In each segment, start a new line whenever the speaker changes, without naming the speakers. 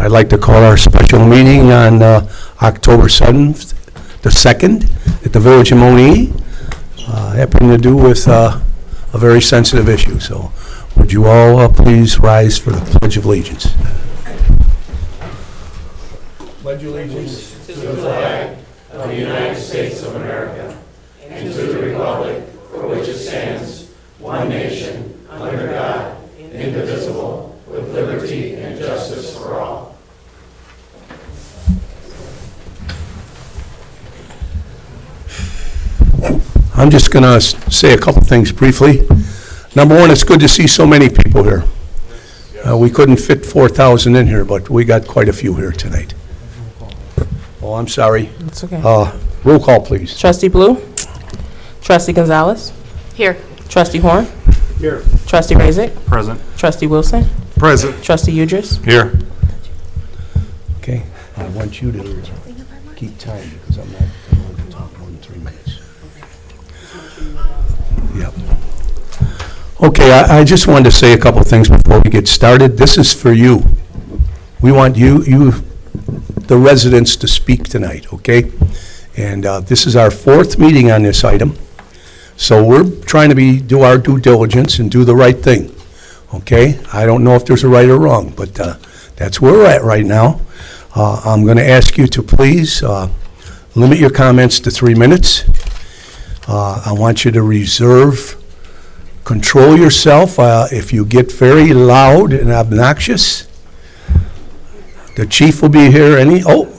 I'd like to call our special meeting on October 7th, the 2nd, at the Village of Monee, having to do with a very sensitive issue. So would you all please rise for the Pledge of Allegiance? Pledge allegiance
to the flag of the United States of America and to the republic for which it stands, one nation, under God, indivisible, with liberty and justice for all.
I'm just going to say a couple things briefly. Number one, it's good to see so many people here. We couldn't fit 4,000 in here, but we got quite a few here tonight. Oh, I'm sorry.
It's okay.
Roll call, please.
Trustee Blue? Trustee Gonzalez?
Here.
Trustee Horn?
Here.
Trustee Razik?
Present.
Trustee Wilson?
Present.
Trustee Udris?
Here.
Okay, I want you to keep time because I'm not going to talk more than 3 minutes. Yep. Okay, I just wanted to say a couple things before we get started. This is for you. We want you, the residents, to speak tonight, okay? And this is our 4th meeting on this item. So we're trying to do our due diligence and do the right thing, okay? I don't know if there's a right or wrong, but that's where we're at right now. I'm going to ask you to please limit your comments to 3 minutes. I want you to control yourself. If you get very loud and obnoxious, the chief will be here.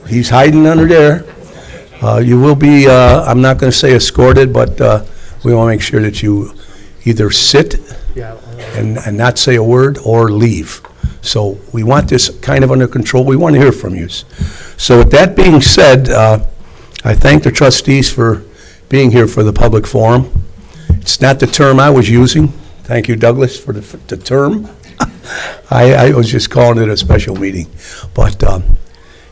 He's hiding under there. You will be, I'm not going to say escorted, but we want to make sure that you either sit and not say a word or leave. So we want this kind of under control. We want to hear from you. So with that being said, I thank the trustees for being here for the public forum. It's not the term I was using. Thank you, Douglas, for the term. I was just calling it a special meeting. But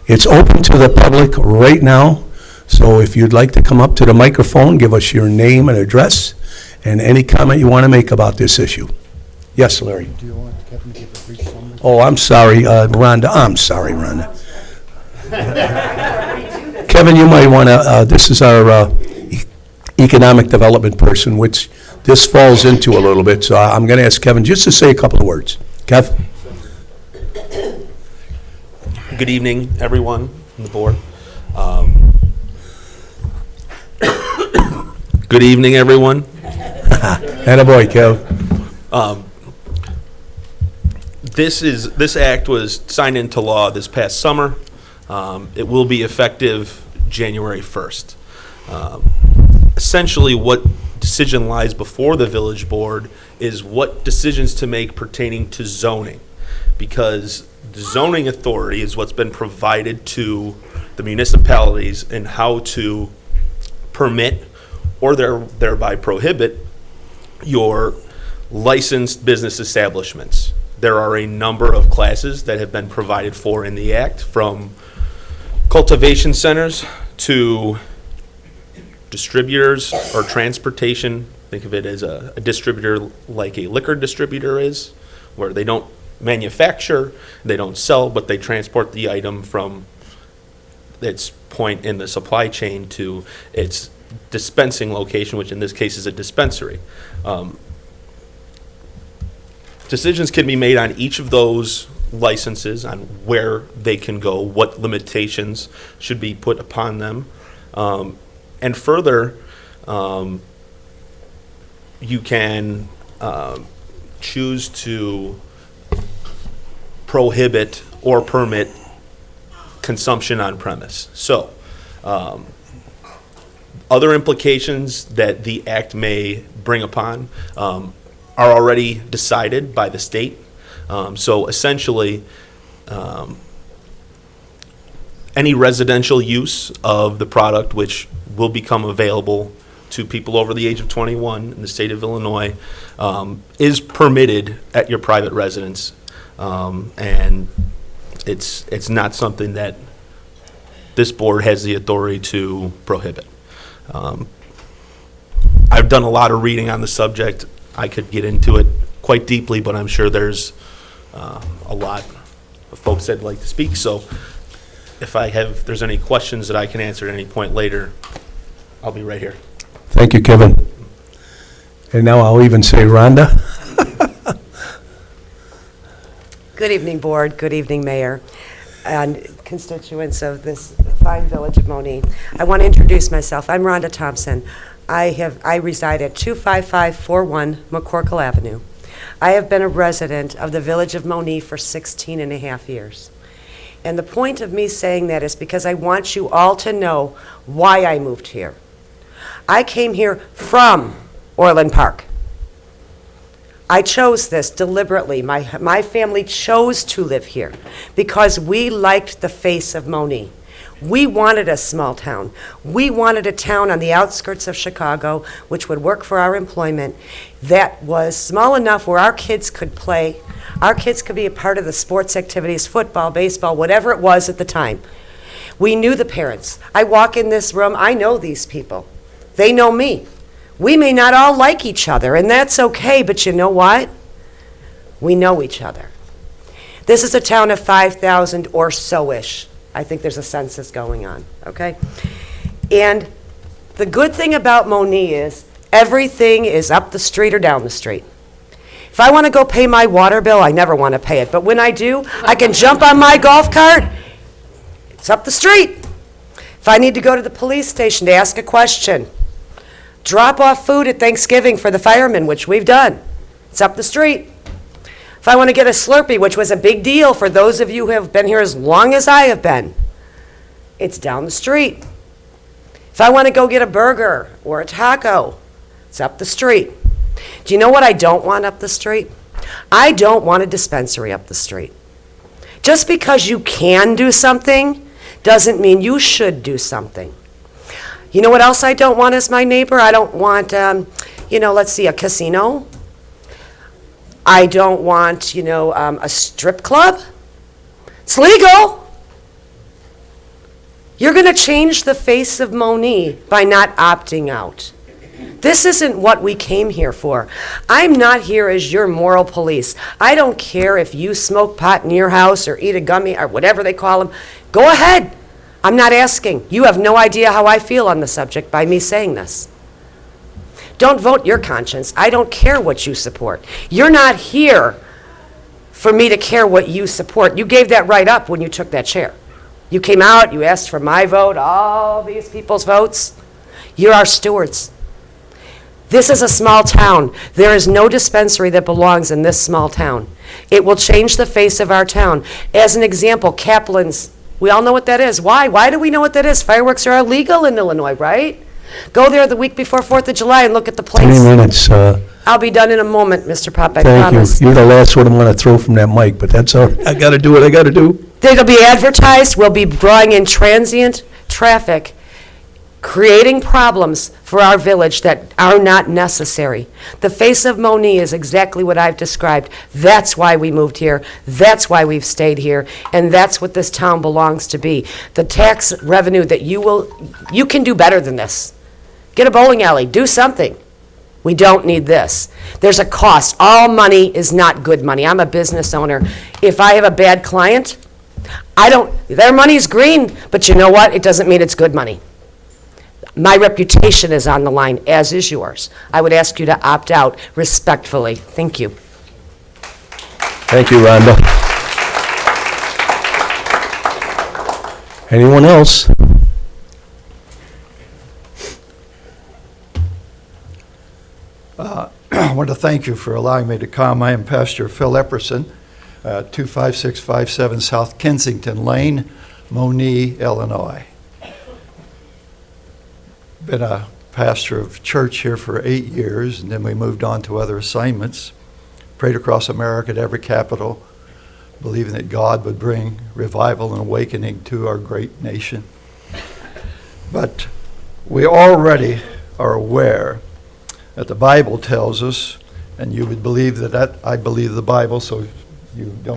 it's open to the public right now. So if you'd like to come up to the microphone, give us your name and address and any comment you want to make about this issue. Yes, Larry.
Do you want Kevin to give a brief summary?
Oh, I'm sorry, Rhonda. I'm sorry, Rhonda. Kevin, you might want to, this is our economic development person, which this falls into a little bit. So I'm going to ask Kevin just to say a couple of words. Kev?
Good evening, everyone on the board. Good evening, everyone.
Attaboy, Kev.
This act was signed into law this past summer. It will be effective January 1st. Essentially, what decision lies before the village board is what decisions to make pertaining to zoning, because the zoning authority is what's been provided to the municipalities in how to permit or thereby prohibit your licensed business establishments. There are a number of classes that have been provided for in the act, from cultivation centers to distributors or transportation. Think of it as a distributor like a liquor distributor is, where they don't manufacture, they don't sell, but they transport the item from its point in the supply chain to its dispensing location, which in this case is a dispensary. Decisions can be made on each of those licenses on where they can go, what limitations should be put upon them. And further, you can choose to prohibit or permit consumption on premise. So, other implications that the act may bring upon are already decided by the state. So essentially, any residential use of the product which will become available to people over the age of 21 in the state of Illinois is permitted at your private residence, and it's not something that this board has the authority to prohibit. I've done a lot of reading on the subject. I could get into it quite deeply, but I'm sure there's a lot folks that'd like to speak. So if there's any questions that I can answer at any point later, I'll be right here.
Thank you, Kevin. And now I'll even say Rhonda.
Good evening, Board. Good evening, Mayor, and constituents of this fine village of Monee. I want to introduce myself. I'm Rhonda Thompson. I reside at 25541 McCorkle Avenue. I have been a resident of the village of Monee for 16 and a half years. And the point of me saying that is because I want you all to know why I moved here. I came here from Orland Park. I chose this deliberately. My family chose to live here because we liked the face of Monee. We wanted a small town. We wanted a town on the outskirts of Chicago, which would work for our employment, that was small enough where our kids could play. Our kids could be a part of the sports activities, football, baseball, whatever it was at the time. We knew the parents. I walk in this room, I know these people. They know me. We may not all like each other, and that's okay, but you know what? We know each other. This is a town of 5,000 or so-ish. I think there's a census going on, okay? And the good thing about Monee is everything is up the street or down the street. If I want to go pay my water bill, I never want to pay it, but when I do, I can jump on my golf cart. It's up the street. If I need to go to the police station to ask a question, drop off food at Thanksgiving for the firemen, which we've done. It's up the street. If I want to get a Slurpee, which was a big deal for those of you who have been here as long as I have been, it's down the street. If I want to go get a burger or a taco, it's up the street. Do you know what I don't want up the street? I don't want a dispensary up the street. Just because you can do something doesn't mean you should do something. You know what else I don't want as my neighbor? I don't want, let's see, a casino. I don't want, a strip club. It's legal. You're going to change the face of Monee by not opting out. This isn't what we came here for. I'm not here as your moral police. I don't care if you smoke pot in your house or eat a gummy or whatever they call them. Go ahead. I'm not asking. You have no idea how I feel on the subject by me saying this. Don't vote your conscience. I don't care what you support. You're not here for me to care what you support. You gave that right up when you took that chair. You came out, you asked for my vote, all these people's votes. You're our stewards. This is a small town. There is no dispensary that belongs in this small town. It will change the face of our town. As an example, Kaplan's. We all know what that is. Why? Why do we know what that is? Fireworks are illegal in Illinois, right? Go there the week before 4th of July and look at the plates.
3 minutes.
I'll be done in a moment, Mr. Pop, I
Thank
promise.
you. You're the last one I'm going to throw from that mic, but that's all right. I got to do what I got to do.
It'll be advertised. We'll be drawing in transient traffic, creating problems for our village that are not necessary. The face of Monee is exactly what I've described. That's why we moved here. That's why we've stayed here. And that's what this town belongs to be. The tax revenue that you can do better than this. Get a bowling alley. Do something. We don't need this. There's a cost. All money is not good money. I'm a business owner. If I have a bad client, their money's green, but you know what? It doesn't mean it's good money. My reputation is on the line, as is yours. I would ask you to opt out respectfully. Thank you.
Thank you, Rhonda. Anyone else?
I want to thank you for allowing me to come. I am Pastor Phil Epperson, 25657 South Kensington Lane, Monee, Illinois. Been a pastor of church here for 8 years, and then we moved on to other assignments. Prayed across America at every capital, believing that God would bring revival and awakening to our great nation. But we already are aware that the Bible tells us, and you would believe that I believe the Bible, so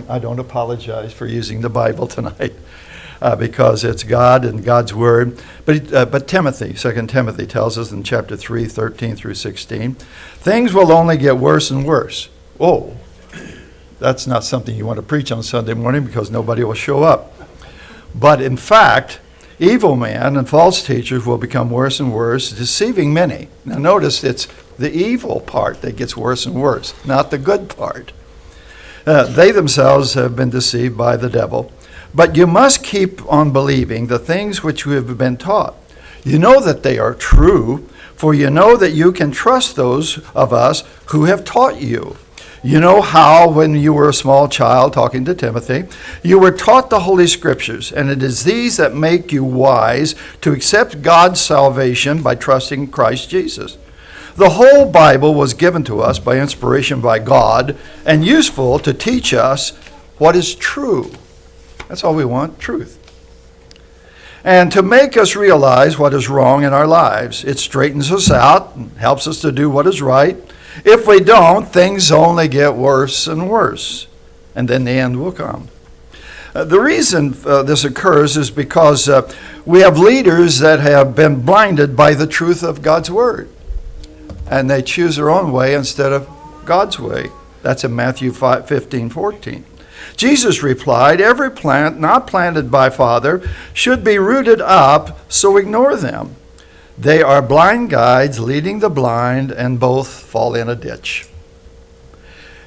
I don't apologize for using the Bible tonight. Because it's God and God's Word. But Timothy, 2 Timothy tells us in chapter 3, 13 through 16, things will only get worse and worse. Oh, That's not something you want to preach on Sunday morning because nobody will show up. But in fact, evil men and false teachers will become worse and worse, deceiving many. Now notice it's the evil part that gets worse and worse, not the good part. They themselves have been deceived by the devil. But you must keep on believing the things which you have been taught. You know that they are true, for you know that you can trust those of us who have taught you. You know how, when you were a small child, talking to Timothy, you were taught the Holy Scriptures, and it is these that make you wise to accept God's salvation by trusting Christ Jesus. The whole Bible was given to us by inspiration by God and useful to teach us what is true. That's all we want, truth. And to make us realize what is wrong in our lives. It straightens us out and helps us to do what is right. If we don't, things only get worse and worse, and then the end will come. The reason this occurs is because we have leaders that have been blinded by the truth of God's Word, and they choose their own way instead of God's way. That's in Matthew 15:14. Jesus replied, every plant not planted by Father should be rooted up, so ignore them. They are blind guides leading the blind, and both fall in a ditch.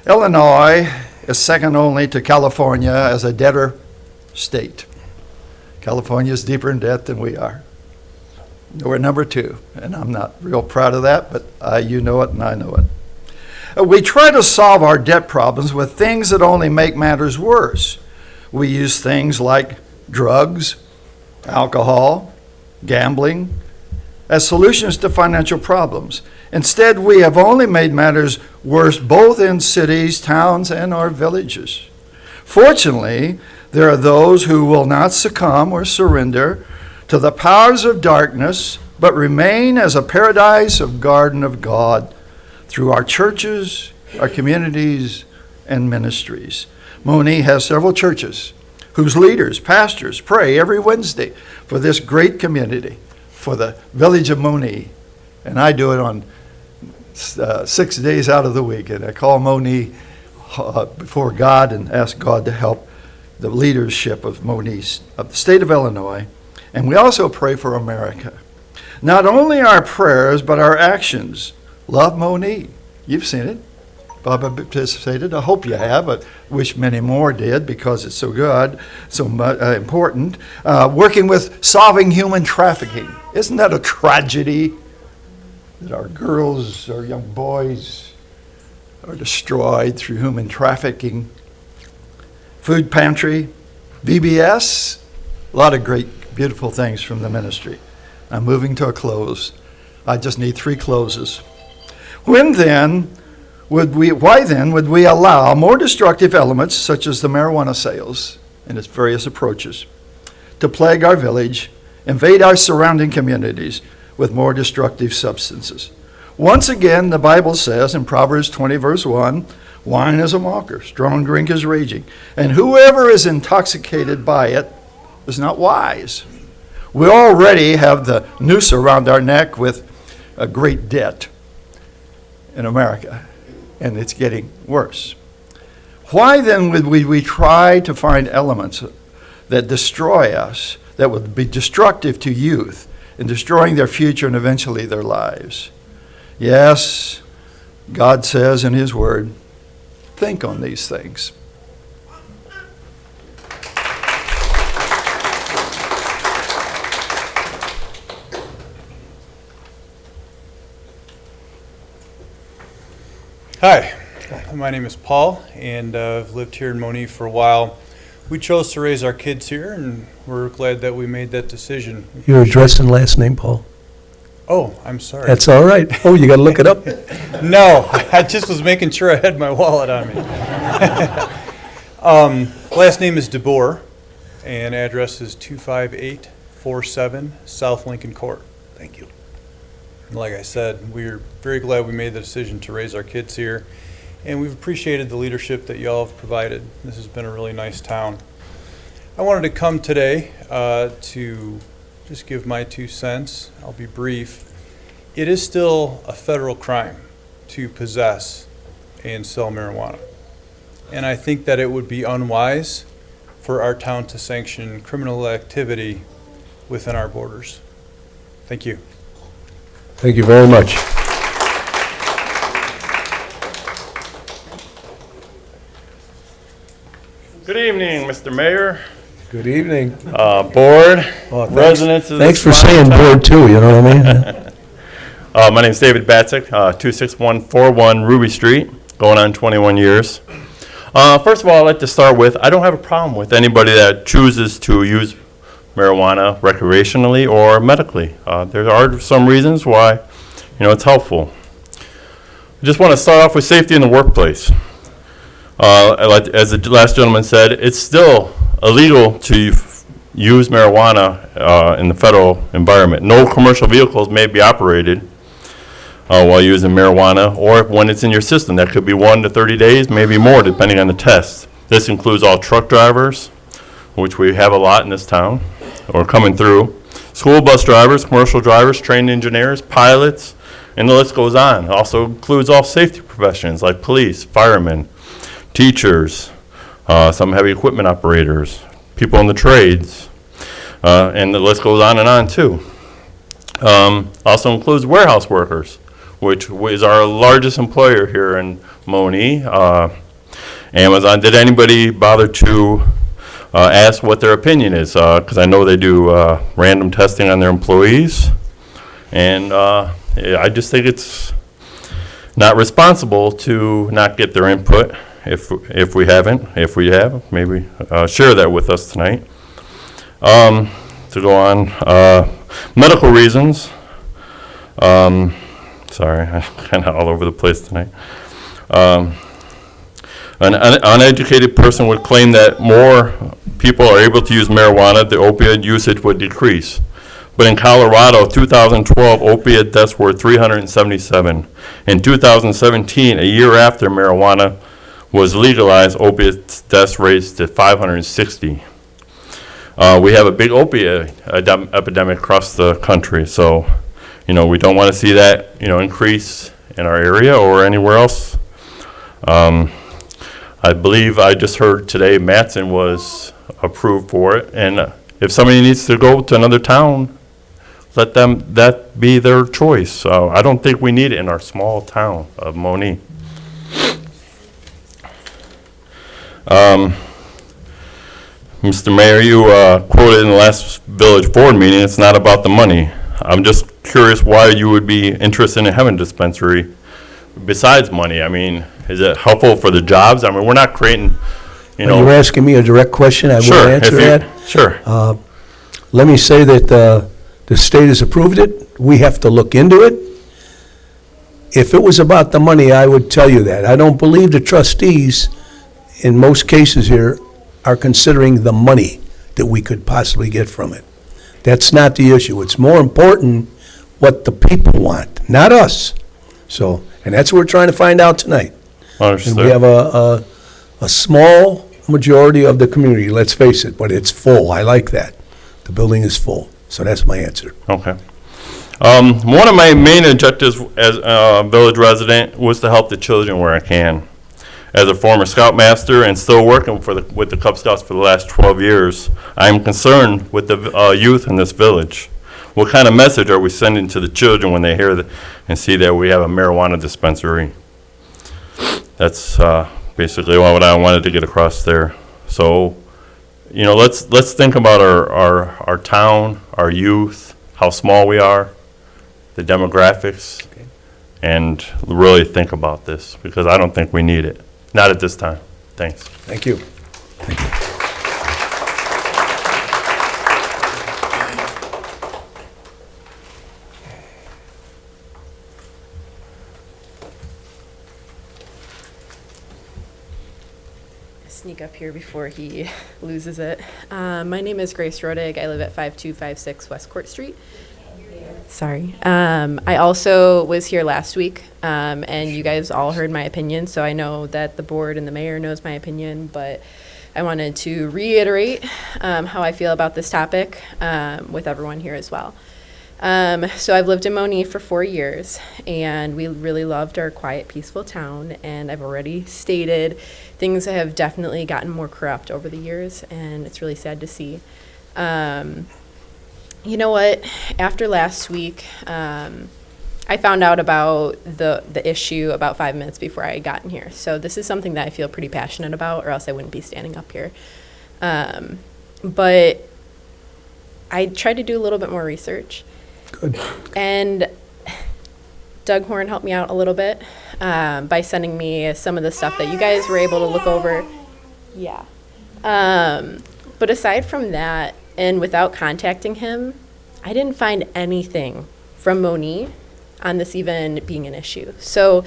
Illinois is second only to California as a debtor state. California is deeper in debt than we are. We're number 2, and I'm not real proud of that, but you know it and I know it. We try to solve our debt problems with things that only make matters worse. We use things like drugs, alcohol, gambling, as solutions to financial problems. Instead, we have only made matters worse both in cities, towns, and our villages. Fortunately, there are those who will not succumb or surrender to the powers of darkness, but remain as a paradise of garden of God through our churches, our communities, and ministries. Monee has several churches whose leaders, pastors, pray every Wednesday for this great community, for the village of Monee. And I do it on 6 days out of the week. And I call Monee before God and ask God to help the leadership of Monee, of the state of Illinois. And we also pray for America. Not only our prayers, but our actions. Love Monee. You've seen it. Bob participated. I hope you have. I wish many more did because it's so good, so important. Working with solving human trafficking. Isn't that a tragedy that our girls, our young boys are destroyed through human trafficking? Food pantry, VBS, a lot of great, beautiful things from the ministry. I'm moving to a close. I just need 3 closes. Why then would we allow more destructive elements, such as the marijuana sales and its various approaches, to plague our village, invade our surrounding communities with more destructive substances? Once again, the Bible says in Proverbs 20, verse 1, wine is a mocker, strong drink is raging, and whoever is intoxicated by it is not wise. We already have the noose around our neck with a great debt in America, and it's getting worse. Why then would we try to find elements that destroy us, that would be destructive to youth, in destroying their future and eventually their lives? Yes, God says in His Word, think on these things.
Hi, my name is Paul, and I've lived here in Monee for a while. We chose to raise our kids here, and we're glad that we made that decision.
Your address and last name, Paul?
Oh, I'm sorry.
That's all right. Oh, you got to look it up?
No, I just was making sure I had my wallet on me. Last name is DeBoer, and address is 25847 South Lincoln Court.
Thank you.
Like I said, we're very glad we made the decision to raise our kids here, and we've appreciated the leadership that y'all have provided. This has been a really nice town. I wanted to come today to just give my 2 cents. I'll be brief. It is still a federal crime to possess and sell marijuana. and I think that it would be unwise for our town to sanction criminal activity within our borders. Thank you.
Thank you very much.
Good evening, Mr. Mayor,
Good evening.
board,
Oh, thanks.
residents of
Thanks for
this fine
saying
town.
board too, you know what I mean?
My name's David Batzik, 26141 Ruby Street, going on 21 years. First of all, I'd like to start with, I don't have a problem with anybody that chooses to use marijuana recreationally or medically. There are some reasons why, it's helpful. I just want to start off with safety in the workplace. As the last gentleman said, it's still illegal to use marijuana in the federal environment. No commercial vehicles may be operated while using marijuana, or when it's in your system. That could be 1 to 30 days, maybe more, depending on the test. This includes all truck drivers, which we have a lot in this town, or coming through, school bus drivers, commercial drivers, trained engineers, pilots, and the list goes on. It also includes all safety professions like police, firemen, teachers, some heavy equipment operators, people in the trades, and the list goes on too. Also includes warehouse workers, which is our largest employer here in Monee. Amazon, did anybody bother to ask what their opinion is? Because I know they do random testing on their employees, and I just think it's not responsible to not get their input. If we have, maybe share that with us tonight. To go on, medical reasons. Sorry, I'm kind of all over the place tonight. An uneducated person would claim that more people are able to use marijuana, the opioid usage would decrease. But in Colorado, 2012 opiate deaths were 377. In 2017, a year after marijuana was legalized, opiate deaths raised to 560. We have a big opiate epidemic across the country, so we don't want to see that increase in our area or anywhere else. I believe I just heard today Matson was approved for it, and if somebody needs to go to another town, let that be their choice. So I don't think we need it in our small town of Monee. Mr. Mayor, you quoted in the last village board meeting, it's not about the money. I'm just curious why you would be interested in having a dispensary besides money. I mean, is it helpful for the jobs? I mean, we're not creating,
You're asking me a direct question, I will
Sure,
answer that.
Sure.
Let me say that the state has approved it. We have to look into it. If it was about the money, I would tell you that. I don't believe the trustees, in most cases here, are considering the money that we could possibly get from it. That's not the issue. It's more important what the people want, not us. So, and that's what we're trying to find out tonight.
Understood.
And we have a small majority of the community, let's face it, but it's full. I like that. The building is full. So that's my answer.
Okay. One of my main objectives as a village resident was to help the children where I can. As a former Scoutmaster and still working with the Cub Scouts for the last 12 years, I am concerned with the youth in this village. What kind of message are we sending to the children when they hear and see that we have a marijuana dispensary? That's basically what I wanted to get across there. So, let's think about our town, our youth, how small we are, the demographics, and really think about this, because I don't think we need it. Not at this time. Thanks.
Thank you.
Sneak up here before he loses it. My name is Grace Rodig. I live at 5256 West Court Street. Sorry. I also was here last week, and you guys all heard my opinion, so I know that the board and the mayor knows my opinion, but I wanted to reiterate how I feel about this topic with everyone here as well. So I've lived in Monee for 4 years, and we really loved our quiet, peaceful town. And I've already stated things have definitely gotten more corrupt over the years, and it's really sad to see. You know what? After last week, I found out about the issue about 5 minutes before I got in here. So this is something that I feel pretty passionate about, or else I wouldn't be standing up here. But I tried to do a little bit more research.
Good.
And Doug Horn helped me out a little bit by sending me some of the stuff that you guys were able to look over. Yeah. But aside from that, and without contacting him, I didn't find anything from Monee on this even being an issue. So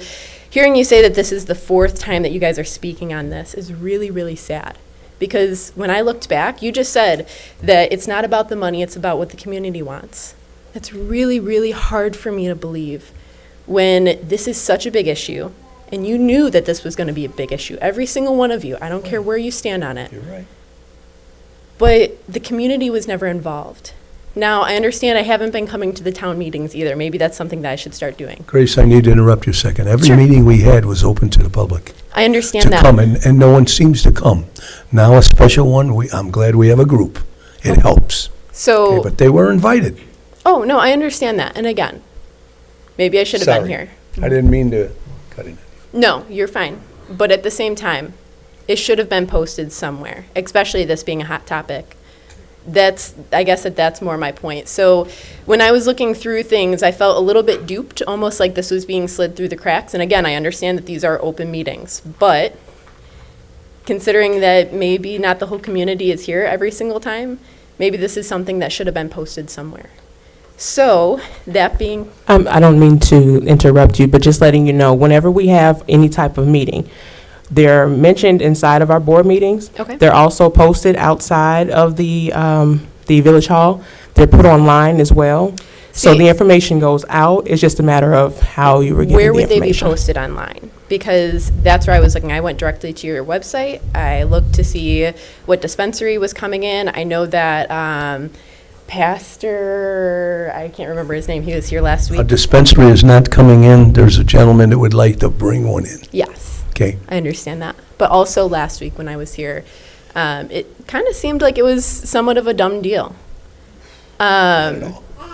hearing you say that this is the 4th time that you guys are speaking on this is really, really sad. Because when I looked back, you just said that it's not about the money, it's about what the community wants. That's really, really hard for me to believe when this is such a big issue, and you knew that this was going to be a big issue. Every single one of you, I don't care where you stand on it.
You're right.
But the community was never involved. Now, I understand I haven't been coming to the town meetings either. Maybe that's something that I should start doing.
Grace, I need to interrupt you a second. Every
Sure.
meeting we had was open to the public
I understand
to
that.
come, and no one seems to come. Now a special one, I'm glad we have a group. It helps.
So,
Okay, but they were invited.
oh, no, I understand that. And again, maybe I should have been
Sorry.
here.
I didn't mean to cut in.
No, you're fine. But at the same time, it should have been posted somewhere, especially this being a hot topic. I guess that's more my point. So when I was looking through things, I felt a little bit duped, almost like this was being slid through the cracks. And again, I understand that these are open meetings, but considering that maybe not the whole community is here every single time, maybe this is something that should have been posted somewhere. So that being,
I don't mean to interrupt you, but just letting you know, whenever we have any type of meeting, they're mentioned inside of our board meetings.
Okay.
They're also posted outside of the village hall. They're put online as well. So
See-
the information goes out. It's just a matter of how you were getting
where
the
would they be
information.
posted online? Because that's where I was looking. I went directly to your website. I looked to see what dispensary was coming in. I know that Pastor, I can't remember his name, he was here last
A
week.
dispensary is not coming in. There's a gentleman that would like to bring one in.
Yes,
Okay?
I understand that. But also last week when I was here, it kind of seemed like it was somewhat of a dumb deal.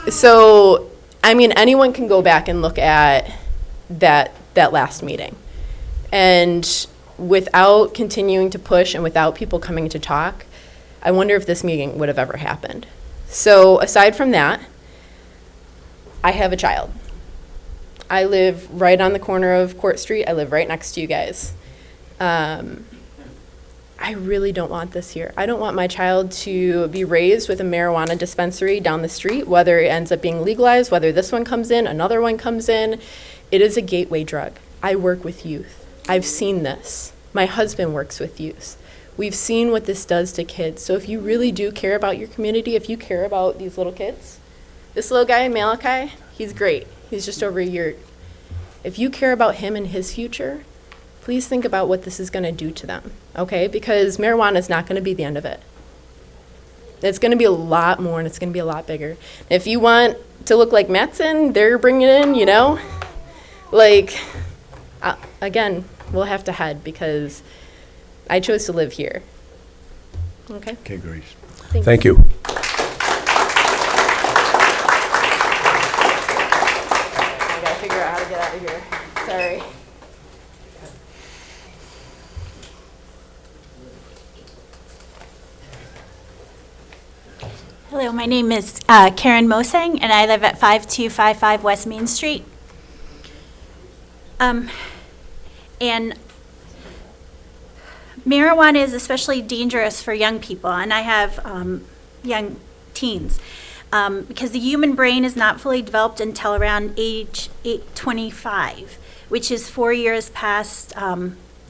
So, I mean, anyone can go back and look at that last meeting. And without continuing to push and without people coming to talk, I wonder if this meeting would have ever happened. So aside from that, I have a child. I live right on the corner of Court Street. I live right next to you guys. I really don't want this here. I don't want my child to be raised with a marijuana dispensary down the street, whether it ends up being legalized, whether this one comes in, another one comes in. It is a gateway drug. I work with youth. I've seen this. My husband works with youth. We've seen what this does to kids. So if you really do care about your community, if you care about these little kids, this little guy, Malachi, he's great. He's just over a year. If you care about him and his future, please think about what this is going to do to them, okay? Because marijuana is not going to be the end of it. It's going to be a lot more, and it's going to be a lot bigger. If you want to look like Matson, they're bringing in, you know, like, again, we'll have to head because I chose to live here. Okay?
Okay, Grace.
Thanks.
Thank you.
I gotta figure out how to get out of here. Sorry.
Hello, my name is Karen Mosang, and I live at 5255 West Main Street. And marijuana is especially dangerous for young people, and I have young teens, because the human brain is not fully developed until around age 25, which is 4 years past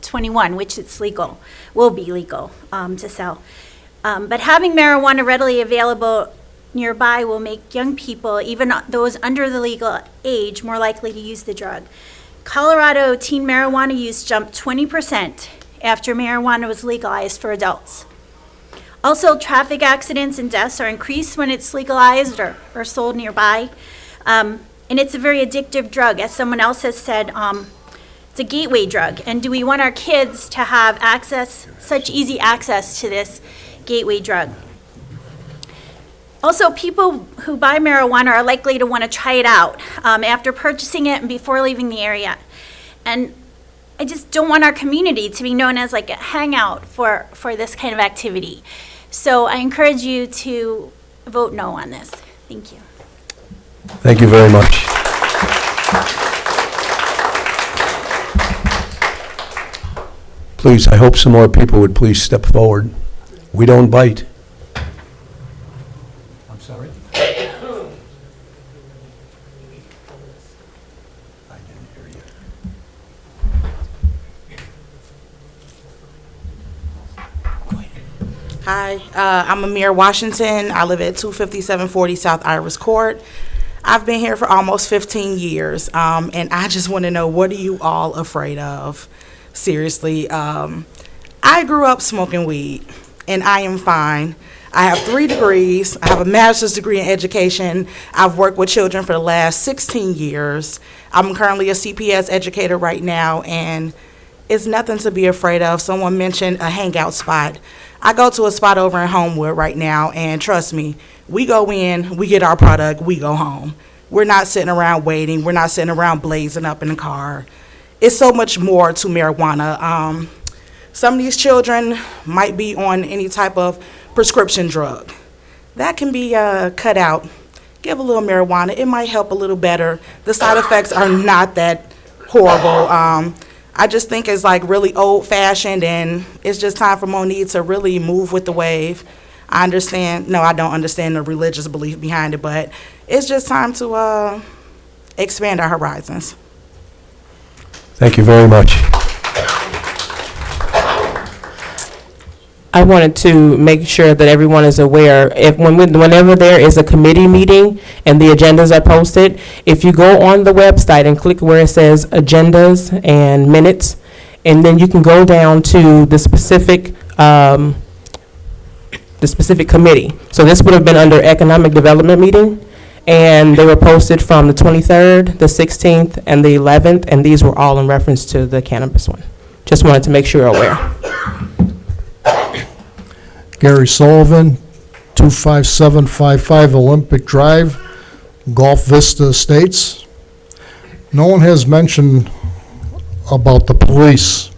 21, which it's legal, will be legal to sell. But having marijuana readily available nearby will make young people, even those under the legal age, more likely to use the drug. Colorado teen marijuana use jumped 20% after marijuana was legalized for adults. Also, traffic accidents and deaths are increased when it's legalized or sold nearby. And it's a very addictive drug. As someone else has said, it's a gateway drug. And do we want our kids to have access, such easy access to this gateway drug? Also, people who buy marijuana are likely to want to try it out after purchasing it and before leaving the area. And I just don't want our community to be known as like a hangout for this kind of activity. So I encourage you to vote no on this. Thank you.
Thank you very much. Please, I hope some more people would please step forward. We don't bite. I'm sorry? I didn't hear you.
Hi, I'm Amir Washington. I live at 25740 South Iris Court. I've been here for almost 15 years, and I just want to know, what are you all afraid of? Seriously, I grew up smoking weed, and I am fine. I have 3 degrees. I have a master's degree in education. I've worked with children for the last 16 years. I'm currently a CPS educator right now, and it's nothing to be afraid of. Someone mentioned a hangout spot. I go to a spot over in Homewood right now, and trust me, we go in, we get our product, we go home. We're not sitting around waiting. We're not sitting around blazing up in the car. It's so much more to marijuana. Some of these children might be on any type of prescription drug. That can be cut out. Give a little marijuana. It might help a little better. The side effects are not that horrible. I just think it's like really old-fashioned, and it's just time for Monee to really move with the wave. I don't understand the religious belief behind it, but it's just time to expand our horizons.
Thank you very much.
I wanted to make sure that everyone is aware, whenever there is a committee meeting and the agendas are posted, if you go on the website and click where it says agendas and minutes, and then you can go down to the specific committee. So this would have been under economic development meeting, and they were posted from the 23rd, the 16th, and the 11th, and these were all in reference to the cannabis one. Just wanted to make sure you're aware.
Gary Sullivan, 25755 Olympic Drive, Gulf Vista Estates. No one has mentioned about the police.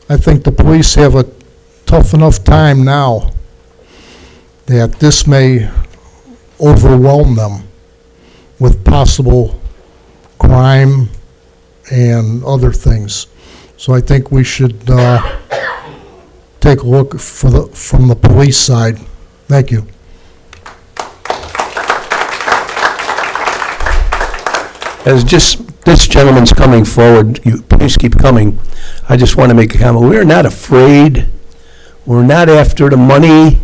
I think the police have a tough enough time now that this may overwhelm them with possible crime and other things. So I think we should take a look from the police side. Thank you.
As just this gentleman's coming forward, you please keep coming. I just want to make a comment. We're not afraid. We're not after the money.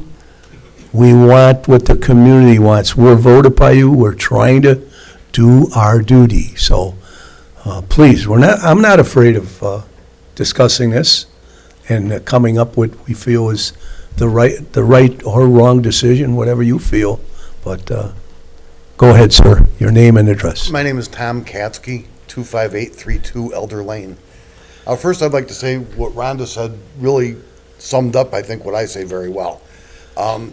We want what the community wants. We're voted by you. We're trying to do our duty. So please, I'm not afraid of discussing this and coming up with what we feel is the right or wrong decision, whatever you feel. But go ahead, sir. Your name and address.
My name is Tom Katsky, 25832 Elder Lane. First, I'd like to say what Rhonda said really summed up, I think, what I say very well. I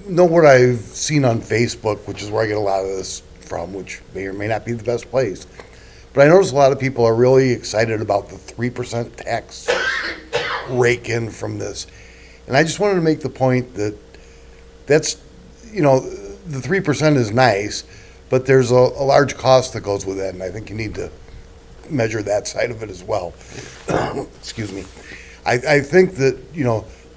know what I've seen on Facebook, which is where I get a lot of this from, which may or may not be the best place. But I notice a lot of people are really excited about the 3% tax rake-in from this. And I just wanted to make the point that's, the 3% is nice, but there's a large cost that goes with that, and I think you need to measure that side of it as well. Excuse me. I think that,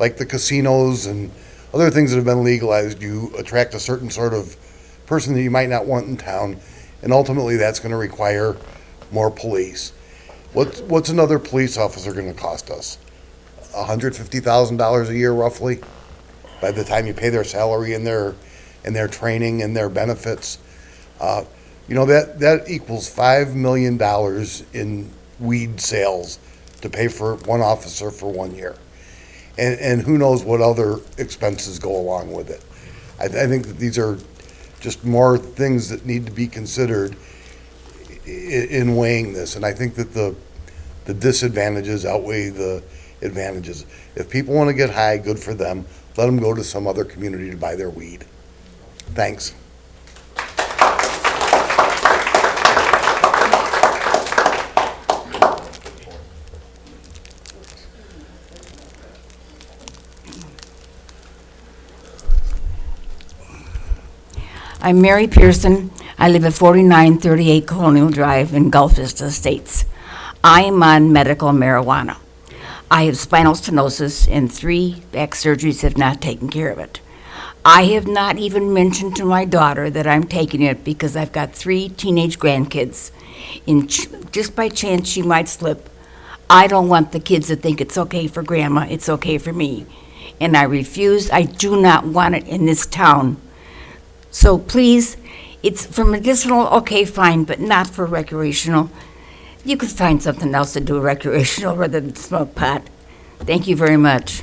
like the casinos and other things that have been legalized, you attract a certain sort of person that you might not want in town, and ultimately that's going to require more police. What's another police officer going to cost us? $150,000 a year, roughly, by the time you pay their salary and their training and their benefits. That equals $5 million in weed sales to pay for one officer for 1 year. and who knows what other expenses go along with it. I think that these are just more things that need to be considered in weighing this, and I think that the disadvantages outweigh the advantages. If people want to get high, good for them. Let them go to some other community to buy their weed. Thanks.
I'm Mary Pearson. I live at 4938 Colonial Drive in Gulf Vista Estates. I am on medical marijuana. I have spinal stenosis and 3 back surgeries have not taken care of it. I have not even mentioned to my daughter that I'm taking it because I've got 3 teenage grandkids. Just by chance she might slip. I don't want the kids to think it's okay for grandma, it's okay for me. And I refuse, I do not want it in this town. So please, it's for medicinal, okay, fine, but not for recreational. You could find something else to do recreational rather than smoke pot. Thank you very much.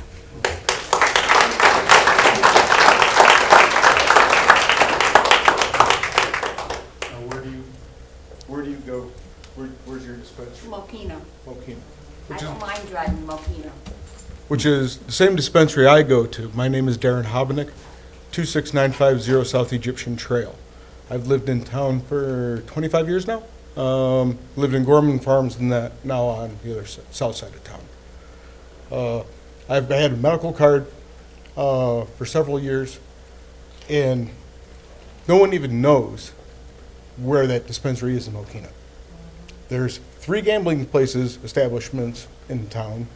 Where do you go? Where's your dispensary?
Mokina.
Mokina.
I don't mind driving Mokina.
Which is the same dispensary I go to. My name is Darren Hobenick, 26950 South Egyptian Trail. I've lived in town for 25 years now. Lived in Gorman Farms and that now on the other south side of town. I've had a medical card for several years, and no one even knows where that dispensary is in Mokina. There's 3 gambling places, establishments in town.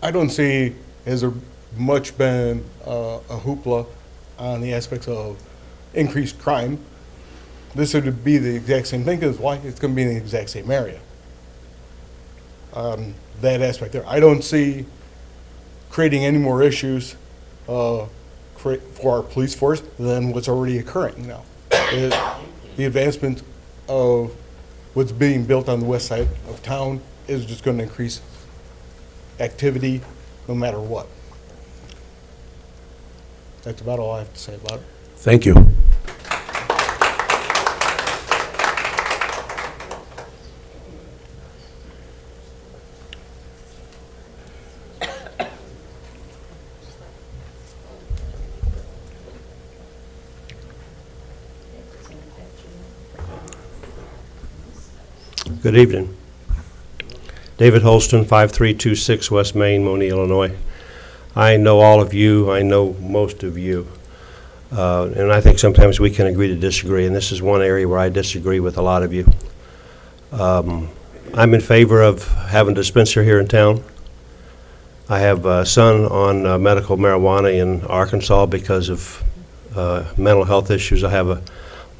I don't see has there much been a hoopla on the aspects of increased crime. This would be the exact same thing, because why? It's going to be in the exact same area. That aspect there. I don't see creating any more issues for our police force than what's already occurring now. The advancement of what's being built on the west side of town is just going to increase activity no matter what. That's about all I have to say about it.
Thank you.
Good evening. David Holston, 5326 West Main, Monee, Illinois. I know all of you. I know most of you. And I think sometimes we can agree to disagree, and this is one area where I disagree with a lot of you. I'm in favor of having a dispensary here in town. I have a son on medical marijuana in Arkansas because of mental health issues. I have a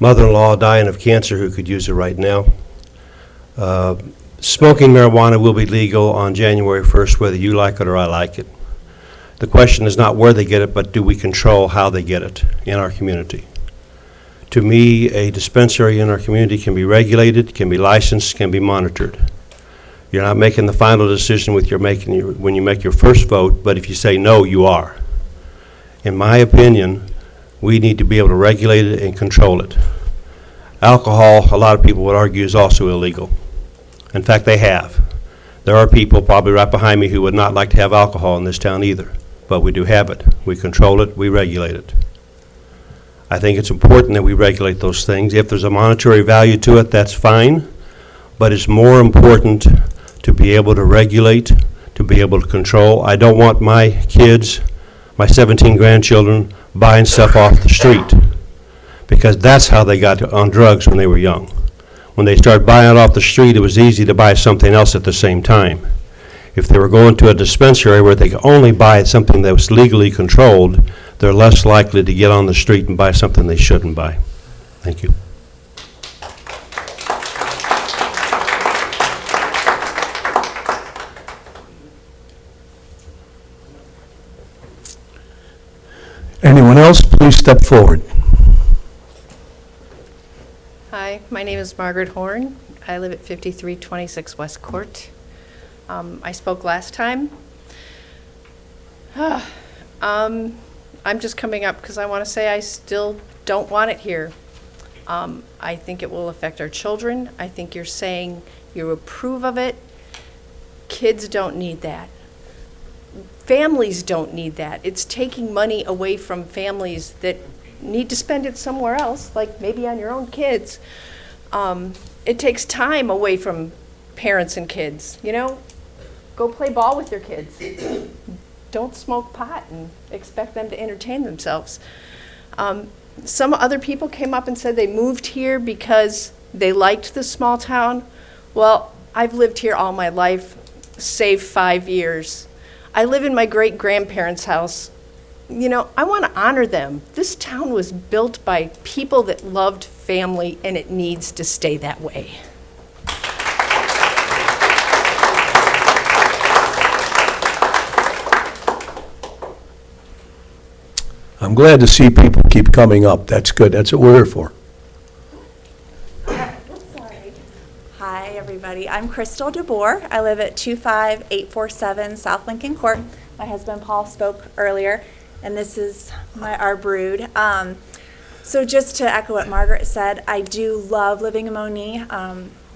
mother-in-law dying of cancer who could use it right now. Smoking marijuana will be legal on January 1st, whether you like it or I like it. The question is not where they get it, but do we control how they get it in our community? To me, a dispensary in our community can be regulated, can be licensed, can be monitored. You're not making the final decision when you make your first vote, but if you say no, you are. In my opinion, we need to be able to regulate it and control it. Alcohol, a lot of people would argue, is also illegal. In fact, they have. There are people probably right behind me who would not like to have alcohol in this town either, but we do have it. We control it, we regulate it. I think it's important that we regulate those things. If there's a monetary value to it, that's fine, but it's more important to be able to regulate, to be able to control. I don't want my kids, my 17 grandchildren, buying stuff off the street, because that's how they got on drugs when they were young. When they started buying it off the street, it was easy to buy something else at the same time. If they were going to a dispensary where they could only buy something that was legally controlled, they're less likely to get on the street and buy something they shouldn't buy. Thank you.
Anyone else, please step forward.
Hi, my name is Margaret Horn. I live at 5326 West Court. I spoke last time. I'm just coming up because I want to say I still don't want it here. I think it will affect our children. I think you're saying you approve of it. Kids don't need that. Families don't need that. It's taking money away from families that need to spend it somewhere else, like maybe on your own kids. It takes time away from parents and kids, you know? Go play ball with your kids. Don't smoke pot and expect them to entertain themselves. Some other people came up and said they moved here because they liked the small town. Well, I've lived here all my life, save 5 years. I live in my great-grandparents' house. You know, I want to honor them. This town was built by people that loved family, and it needs to stay that way.
I'm glad to see people keep coming up. That's good. That's what we're here for.
Hi, everybody. I'm Crystal DeBoer. I live at 25847 South Lincoln Court. My husband Paul spoke earlier, and this is our brood. So just to echo what Margaret said, I do love living in Monee.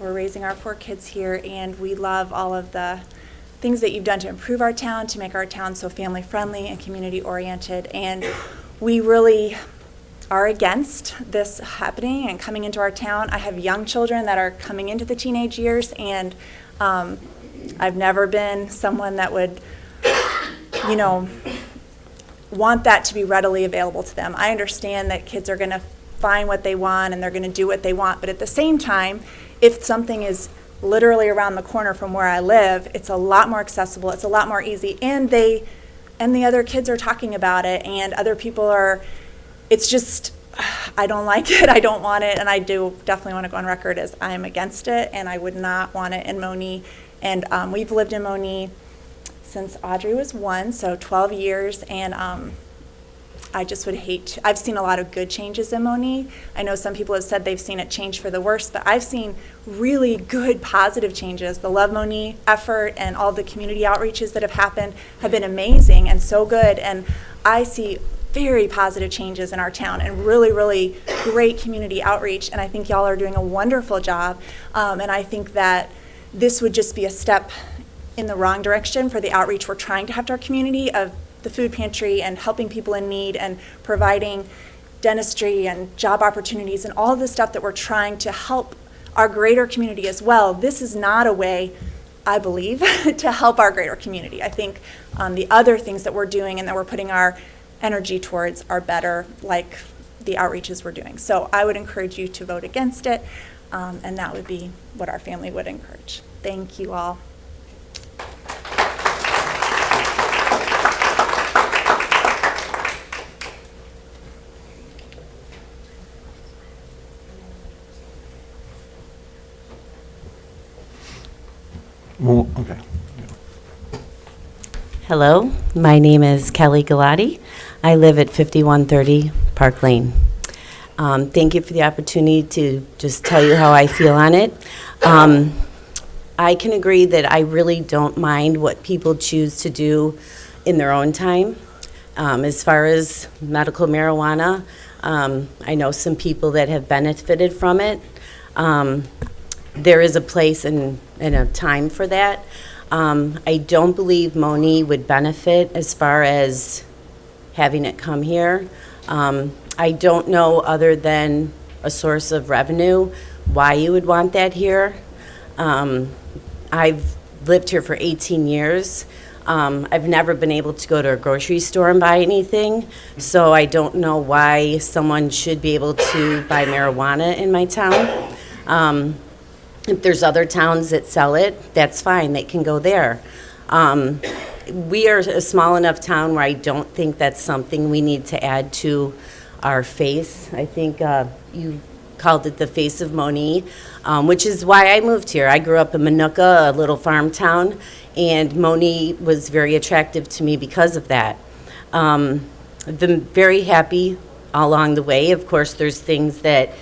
We're raising our 4 kids here, and we love all of the things that you've done to improve our town, to make our town so family-friendly and community-oriented. And we really are against this happening and coming into our town. I have young children that are coming into the teenage years, and I've never been someone that would, you know, want that to be readily available to them. I understand that kids are going to find what they want and they're going to do what they want, but at the same time, if something is literally around the corner from where I live, it's a lot more accessible, it's a lot more easy, and the other kids are talking about it, and other people are, it's just, I don't like it, I don't want it, and I do definitely want to go on record as I'm against it, and I would not want it in Monee. And we've lived in Monee since Audrey was 1, so 12 years, and I just would hate, I've seen a lot of good changes in Monee. I know some people have said they've seen it change for the worse, but I've seen really good positive changes. The Love Monee effort and all the community outreaches that have happened have been amazing and so good, and I see very positive changes in our town and really, really great community outreach, and I think y'all are doing a wonderful job, and I think that this would just be a step in the wrong direction for the outreach we're trying to have to our community of the food pantry and helping people in need and providing dentistry and job opportunities and all the stuff that we're trying to help our greater community as well. This is not a way, I believe, to help our greater community. I think the other things that we're doing and that we're putting our energy towards are better, like the outreaches we're doing. So I would encourage you to vote against it, and that would be what our family would encourage. Thank you all.
Well, okay.
Hello, my name is Kelly Galati. I live at 5130 Park Lane. Thank you for the opportunity to just tell you how I feel on it. I can agree that I really don't mind what people choose to do in their own time. As far as medical marijuana, I know some people that have benefited from it. There is a place and a time for that. I don't believe Monee would benefit as far as having it come here. I don't know, other than a source of revenue, why you would want that here. I've lived here for 18 years. I've never been able to go to a grocery store and buy anything, so I don't know why someone should be able to buy marijuana in my town. If there's other towns that sell it, that's fine, they can go there. We are a small enough town where I don't think that's something we need to add to our face. I think you called it the face of Monee, which is why I moved here. I grew up in Manuka, a little farm town, and Monee was very attractive to me because of that. I've been very happy along the way. Of course, there's things that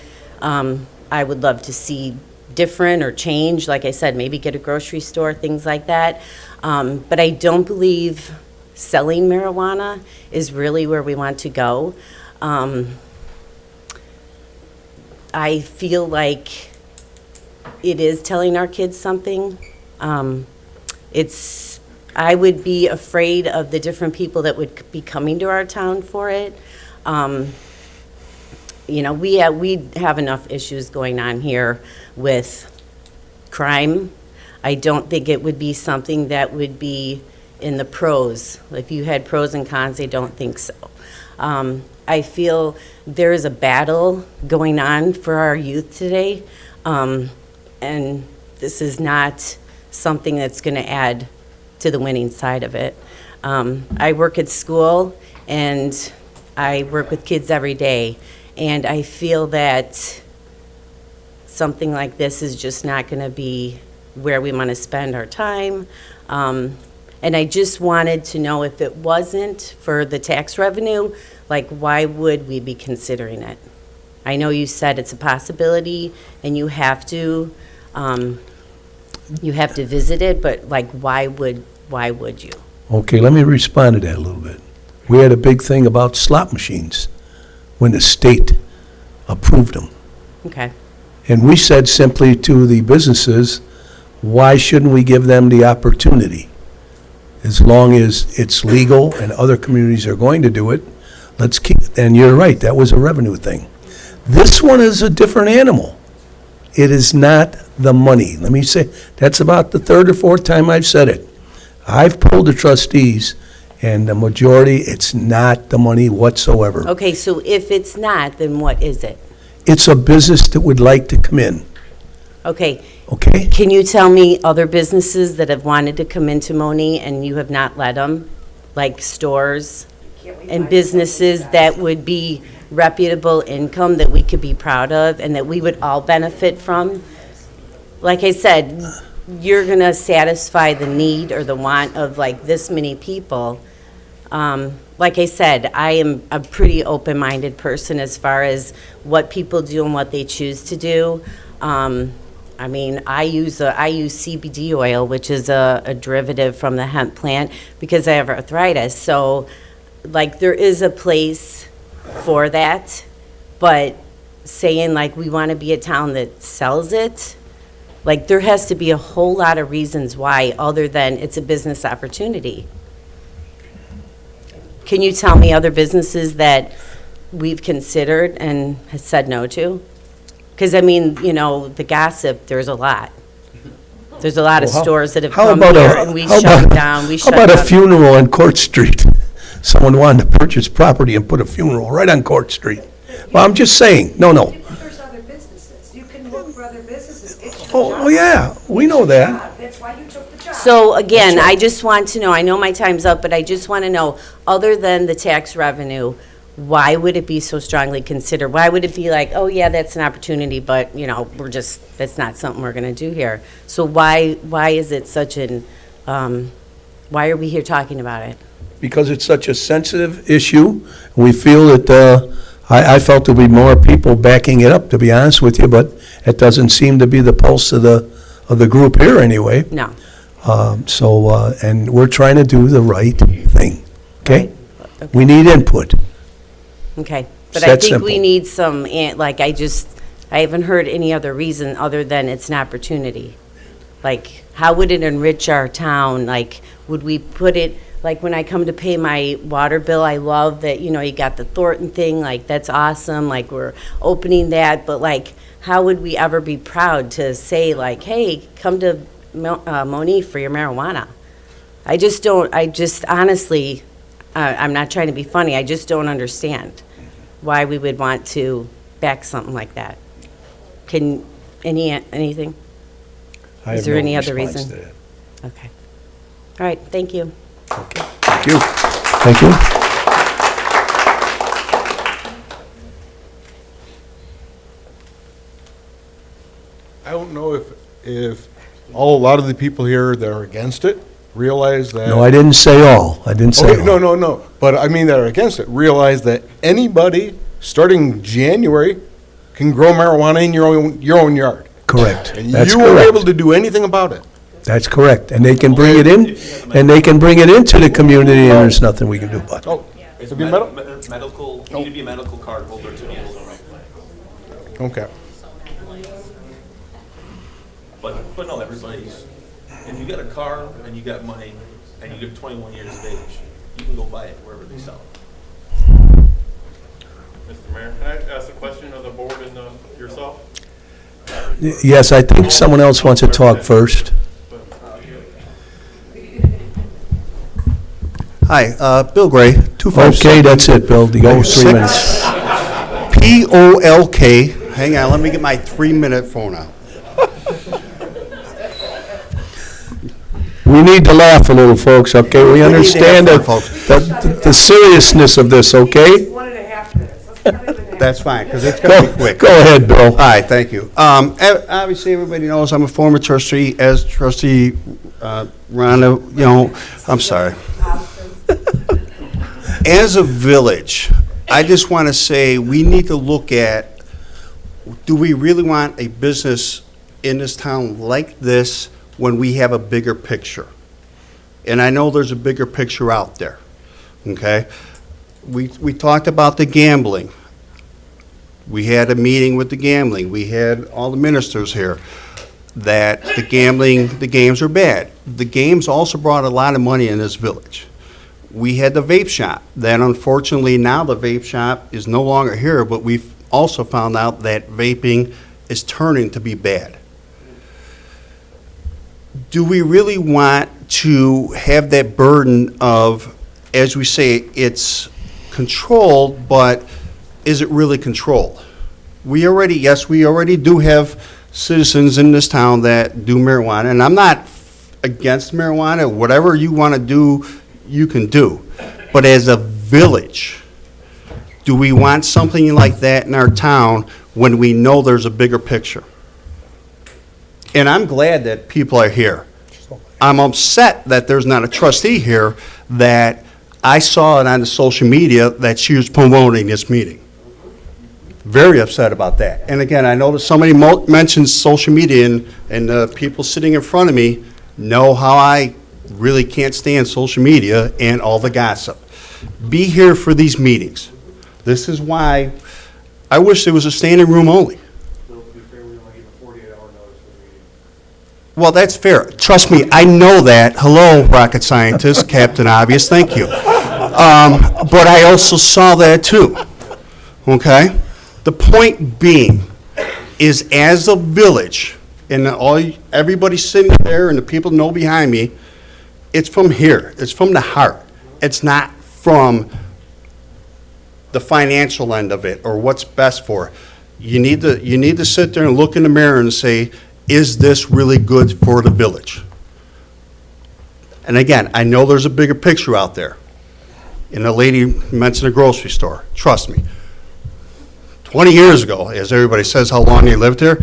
I would love to see different or change. Like I said, maybe get a grocery store, things like that. But I don't believe selling marijuana is really where we want to go. I feel like it is telling our kids something. I would be afraid of the different people that would be coming to our town for it. You know, we have enough issues going on here with crime. I don't think it would be something that would be in the pros. If you had pros and cons, I don't think so. I feel there is a battle going on for our youth today, and this is not something that's going to add to the winning side of it. I work at school, and I work with kids every day, and I feel that something like this is just not going to be where we want to spend our time. And I just wanted to know, if it wasn't for the tax revenue, like, why would we be considering it? I know you said it's a possibility and you have to visit it, but like, why would you?
Okay, let me respond to that a little bit. We had a big thing about slot machines when the state approved them.
Okay.
And we said simply to the businesses, why shouldn't we give them the opportunity? As long as it's legal and other communities are going to do it, let's keep, and you're right, that was a revenue thing. This one is a different animal. It is not the money. Let me say, that's about the third or fourth time I've said it. I've polled the trustees, and the majority, it's not the money whatsoever.
Okay, so if it's not, then what is it?
It's a business that would like to come in.
Okay.
Okay.
Can you tell me other businesses that have wanted to come into Monee and you have not let them? Like stores and businesses that would be reputable income that we could be proud of and that we would all benefit from? Like I said, you're going to satisfy the need or the want of like this many people. Like I said, I am a pretty open-minded person as far as what people do and what they choose to do. I mean, I use CBD oil, which is a derivative from the hemp plant, because I have arthritis. So, like, there is a place for that, but saying, like, we want to be a town that sells it, like, there has to be a whole lot of reasons why, other than it's a business opportunity. Can you tell me other businesses that we've considered and has said no to? Because, I mean, you know, the gossip, there's a lot. There's a lot of stores that have come here and we shut down.
How about a funeral on Court Street? Someone wanted to purchase property and put a funeral right on Court Street. Well, I'm just saying, no.
There's other businesses. You can look for other businesses.
Oh, yeah, we know that.
That's why you took the job.
So, again, I just want to know, I know my time's up, but I just want to know, other than the tax revenue, why would it be so strongly considered? Why would it be like, oh, yeah, that's an opportunity, but, you know, that's not something we're going to do here? So why is it such an, why are we here talking about it?
Because it's such a sensitive issue. We feel that, I felt there'd be more people backing it up, to be honest with you, but it doesn't seem to be the pulse of the group here anyway.
No.
And we're trying to do the right thing, okay? We need input.
Okay, but
It's
I
that
think
simple.
we need some, like, I haven't heard any other reason other than it's an opportunity. Like, how would it enrich our town? Like, would we put it, like, when I come to pay my water bill, I love that, you know, you got the Thornton thing, like, that's awesome, like, we're opening that, but, like, how would we ever be proud to say, like, hey, come to Monee for your marijuana? Honestly, I'm not trying to be funny, I just don't understand why we would want to back something like that. Anything?
I
Is
have
there
no
any other
response
reason?
to that.
Okay. All right, thank you.
Thank you. Thank you.
I don't know if a lot of the people here that are against it realize that.
No, I didn't say all. I didn't say all.
No. But I mean that are against it realize that anybody starting January can grow marijuana in your own yard.
Correct.
And
That's
you won't be
correct.
able to do anything about it.
That's correct. And they can bring it in, and they can bring it into the community, and there's nothing we can do about it.
Oh,
It's
It'll be metal?
Medical, you need to be a medical card holder to be able to.
okay.
But no, everybody's, if you got a car and you got money and you get 21 years of age, you can go buy it wherever they sell it.
Mr. Mayor, can I ask a question of the board and yourself?
Yes, I think someone else wants to talk first.
Hi, Bill Gray, 256.
Okay, that's it, Bill. You got your 3 minutes.
P-O-L-K. Hang on, let me get my 3-minute phone out.
We need to laugh a little, folks, okay? We understand
have
the
fun,
the seriousness of this, okay?
1.5 minutes. Let's cut it in half.
That's fine, because it's going to be quick.
Go ahead, Bill.
Hi, thank you. Obviously, everybody knows I'm a former trustee, as trustee Rhonda, I'm sorry. As a village, I just want to say we need to look at, do we really want a business in this town like this when we have a bigger picture? And I know there's a bigger picture out there, okay? We talked about the gambling. We had a meeting with the gambling. We had all the ministers here that the games are bad. The games also brought a lot of money in this village. We had the vape shop. That unfortunately now the vape shop is no longer here, but we've also found out that vaping is turning to be bad. Do we really want to have that burden of, as we say, it's controlled, but is it really controlled? We already do have citizens in this town that do marijuana, and I'm not against marijuana. Whatever you want to do, you can do. But as a village, do we want something like that in our town when we know there's a bigger picture? And I'm glad that people are here. I'm upset that there's not a trustee here that I saw it on the social media that she was promoting this meeting. Very upset about that. And again, I know that somebody mentioned social media, and the people sitting in front of me know how I really can't stand social media and all the gossip. Be here for these meetings. This is why I wish there was a standing room only. Well, that's fair. Trust me, I know that. Hello, rocket scientist, Captain Obvious, thank you. But I also saw that too, okay? The point being is, as a village, and everybody sitting there and the people know behind me, it's from here. It's from the heart. It's not from the financial end of it or what's best for it. You need to sit there and look in the mirror and say, is this really good for the village? And again, I know there's a bigger picture out there. And the lady mentioned a grocery store. Trust me. 20 years ago, as everybody says how long they lived here,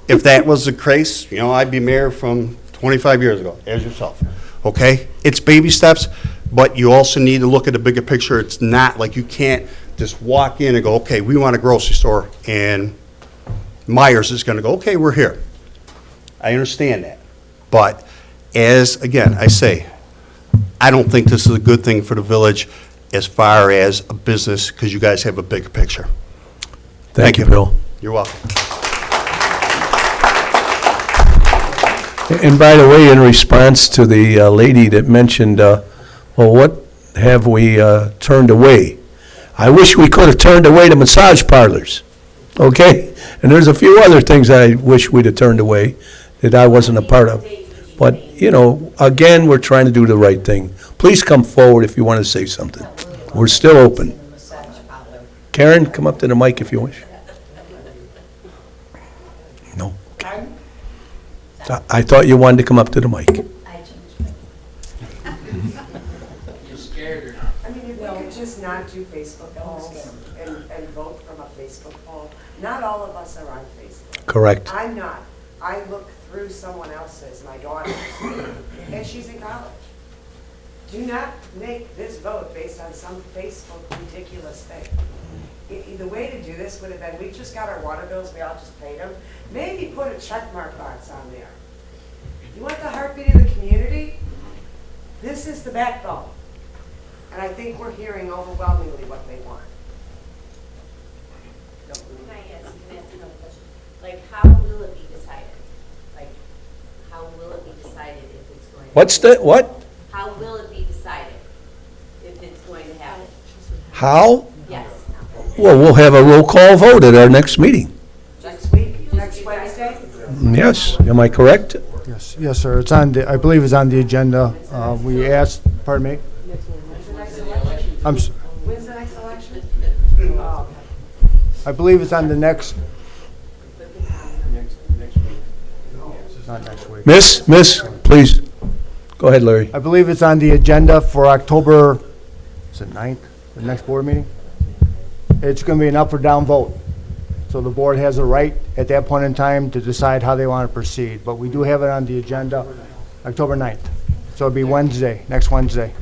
if that was the case, I'd be mayor from 25 years ago, as yourself. Okay? It's baby steps, but you also need to look at the bigger picture. It's not like you can't just walk in and go, okay, we want a grocery store, and Myers is going to go, okay, we're here. I understand that. But again, I say, I don't think this is a good thing for the village as far as a business, because you guys have a bigger picture.
Thank you, Bill.
You're welcome.
And by the way, in response to the lady that mentioned, well, what have we turned away? I wish we could have turned away the massage parlors, okay? And there's a few other things I wish we'd have turned away that I wasn't a part of. But, again, we're trying to do the right thing. Please come forward if you want to say something. We're still open. Karen, come up to the mic if you wish. No. Okay. I thought you wanted to come up to the mic.
You scared her. I mean, if we could just not do Facebook polls and vote from a Facebook poll. Not all of us are on Facebook.
Correct.
I'm not. I look through someone else's, my daughter's, and she's in college. Do not make this vote based on some Facebook ridiculous thing. The way to do this would have been, we just got our water bills, we all just paid them. Maybe put a check mark box on there. You want the heartbeat of the community? This is the backbone. And I think we're hearing overwhelmingly what they want.
Can I ask another question? Like, how will it be decided? Like, how will it be decided if it's going to?
What's the, what?
How will it be decided if it's going to happen?
How?
Yes.
Well, we'll have a roll call vote at our next meeting.
Next week, next Wednesday?
Yes, am I correct?
Yes, yes, sir. It's on the, I believe it's on the agenda. We asked, pardon me?
When's the next election? When's the next election? Oh, okay.
I believe it's on the next. Not next week.
Miss, please. Go ahead, Larry.
I believe it's on the agenda for October, is it 9th, the next board meeting? It's going to be an up or down vote. So the board has a right at that point in time to decide how they want to proceed. But we do have it on the agenda, October 9th. So it'll be Wednesday, next Wednesday.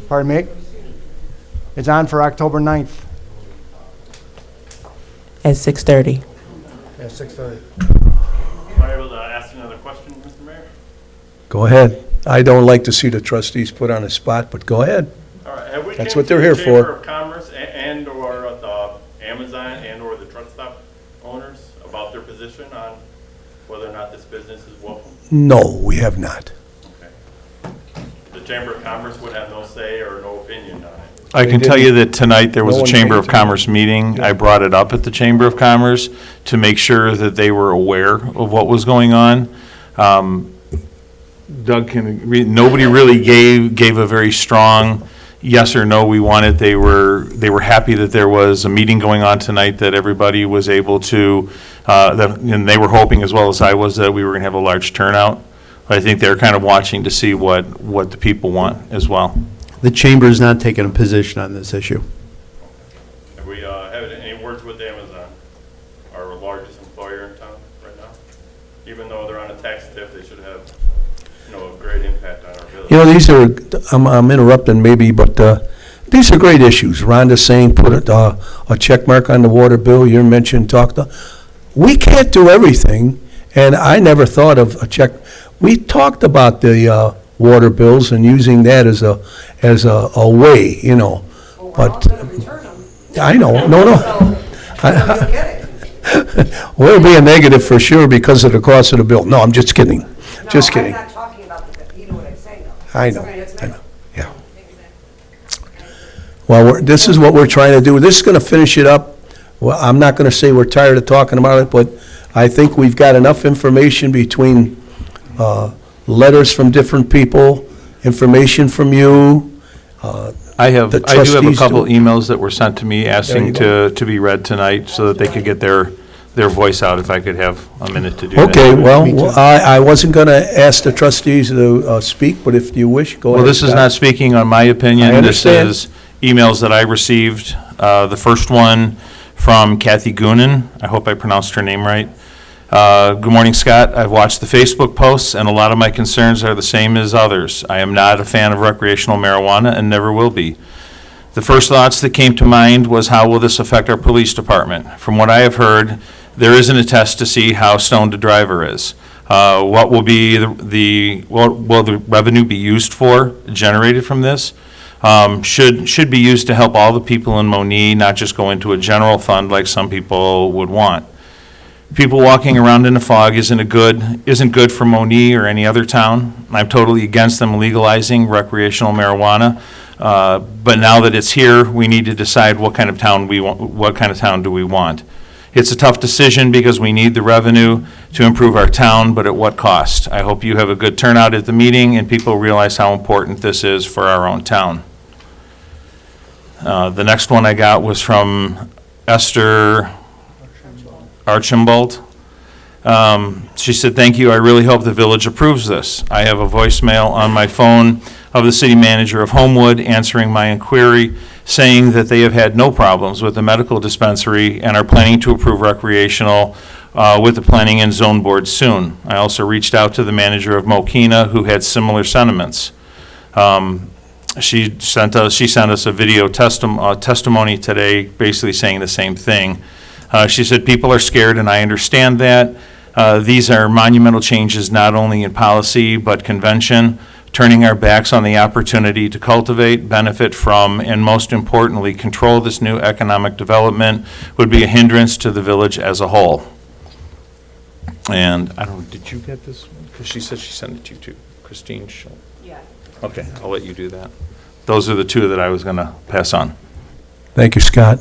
Pardon me? It's on for October 9th.
At 6:30.
At 6:30.
Am I able to ask another question, Mr. Mayor?
Go ahead. I don't like to see the trustees put on a spot, but go ahead.
All right. Have we
That's
came
what they're
to
here
the Chamber
for.
of Commerce and/or the Amazon and/or the truck stop owners about their position on whether or not this business is welcome?
No, we have not.
Okay. The Chamber of Commerce would have no say or no opinion on it?
I can tell you that tonight there was
No
a
one
Chamber
came
of
to
Commerce meeting. I brought it up at the Chamber of Commerce to make sure that they were aware of what was going on. Doug nobody really gave a very strong yes or no, we want it. They were happy that there was a meeting going on tonight, that everybody was able to, and they were hoping, as well as I was, that we were going to have a large turnout. But I think they're kind of watching to see what the people want as well.
The chamber is not taking a position on this issue.
Have we had any words with Amazon, our largest employer in town right now? Even though they're on a tax tip, they should have, a great impact on our village.
These are, I'm interrupting maybe, but these are great issues. Rhonda's saying put a check mark on the water bill. You mentioned we can't do everything, and I never thought of a check. We talked about the water bills and using that as a way, but I know, no. Well, it'll be a negative for sure because of the cost of the bill. No, I'm just kidding. Just kidding.
I'm not talking about the, you know what I'm saying, though.
I know, yeah. Well, this is what we're trying to do. This is going to finish it up. Well, I'm not going to say we're tired of talking about it, but I think we've got enough information between letters from different people, information from you.
I do have a
trustees
couple
do.
emails that were sent to me asking
There
to be read tonight so that they could get their voice out, if I could have a minute to do that.
Okay, well, I wasn't going to ask the trustees to speak, but if you wish, go ahead.
Well, this is
Scott.
not speaking on my opinion.
I
This
understand.
is emails that I received. The first one from Kathy Goonan. I hope I pronounced her name right. Good morning, Scott. I've watched the Facebook posts, and a lot of my concerns are the same as others. I am not a fan of recreational marijuana and never will be. The first thoughts that came to mind was, how will this affect our police department? From what I have heard, there isn't a test to see how stoned a driver is. What will be what will the revenue be used for, generated from this? Should be used to help all the people in Monee, not just go into a general fund like some people would want. People walking around in the fog isn't good for Monee or any other town. I'm totally against them legalizing recreational marijuana. But now that it's here, we need to decide what kind of town we want. What kind of town do we want? It's a tough decision because we need the revenue to improve our town, but at what cost? I hope you have a good turnout at the meeting and people realize how important this is for our own town. The next one I got was from Esther Archibald. She said, "Thank you. I really hope the village approves this. I have a voicemail on my phone of the city manager of Homewood answering my inquiry, saying that they have had no problems with the medical dispensary and are planning to approve recreational with the Planning and Zone Board soon. I also reached out to the manager of Mokina, who had similar sentiments. She sent us a video testimony today, basically saying the same thing. She said, people are scared, and I understand that.
These are monumental changes not only in policy but convention, turning our backs on the opportunity to cultivate, benefit from, and most importantly, control this new economic development would be a hindrance to the village as a whole. And I don't know, did you get this? Because she said she sent it to you too. Christine Schultz. Yeah. Okay, I'll let you do that. Those are the two that I was going to pass on.
Thank you, Scott.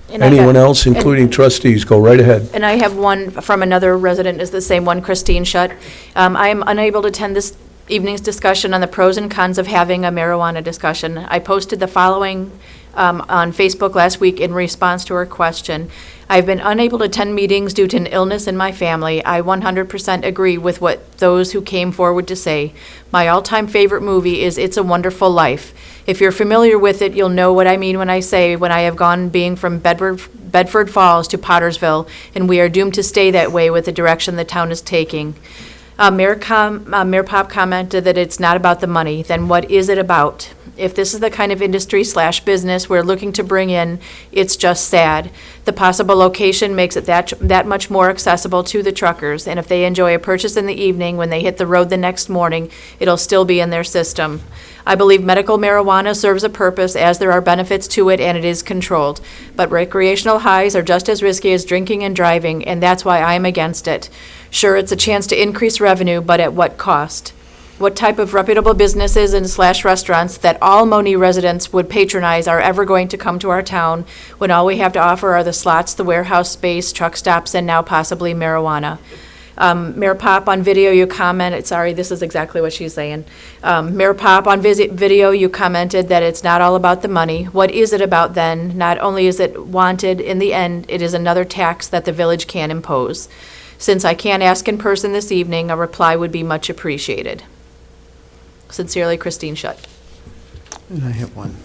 And
Anyone else, including trustees, go right ahead.
And I have one from another resident, is the same one, Christine Schutt. I am unable to attend this evening's discussion on the pros and cons of having a marijuana discussion. I posted the following on Facebook last week in response to her question. I've been unable to attend meetings due to an illness in my family. I 100% agree with what those who came forward to say. My all-time favorite movie is It's a Wonderful Life. If you're familiar with it, you'll know what I mean when I say when I have gone being from Bedford Falls to Pottersville, and we are doomed to stay that way with the direction the town is taking. Mayor Pop commented that it's not about the money. Then what is it about? If this is the kind of industry/business we're looking to bring in, it's just sad. The possible location makes it that much more accessible to the truckers, and if they enjoy a purchase in the evening, when they hit the road the next morning, it'll still be in their system. I believe medical marijuana serves a purpose, as there are benefits to it and it is controlled. But recreational highs are just as risky as drinking and driving, and that's why I'm against it. Sure, it's a chance to increase revenue, but at what cost? What type of reputable businesses and /restaurants that all Monee residents would patronize are ever going to come to our town when all we have to offer are the slots, the warehouse space, truck stops, and now possibly marijuana? Mayor Pop, on video you commented, sorry, this is exactly what she's saying. Mayor Pop, on video you commented that it's not all about the money. What is it about then? Not only is it wanted, in the end, it is another tax that the village can impose. Since I can't ask in person this evening, a reply would be much appreciated. Sincerely, Christine Schutt.
And I have one.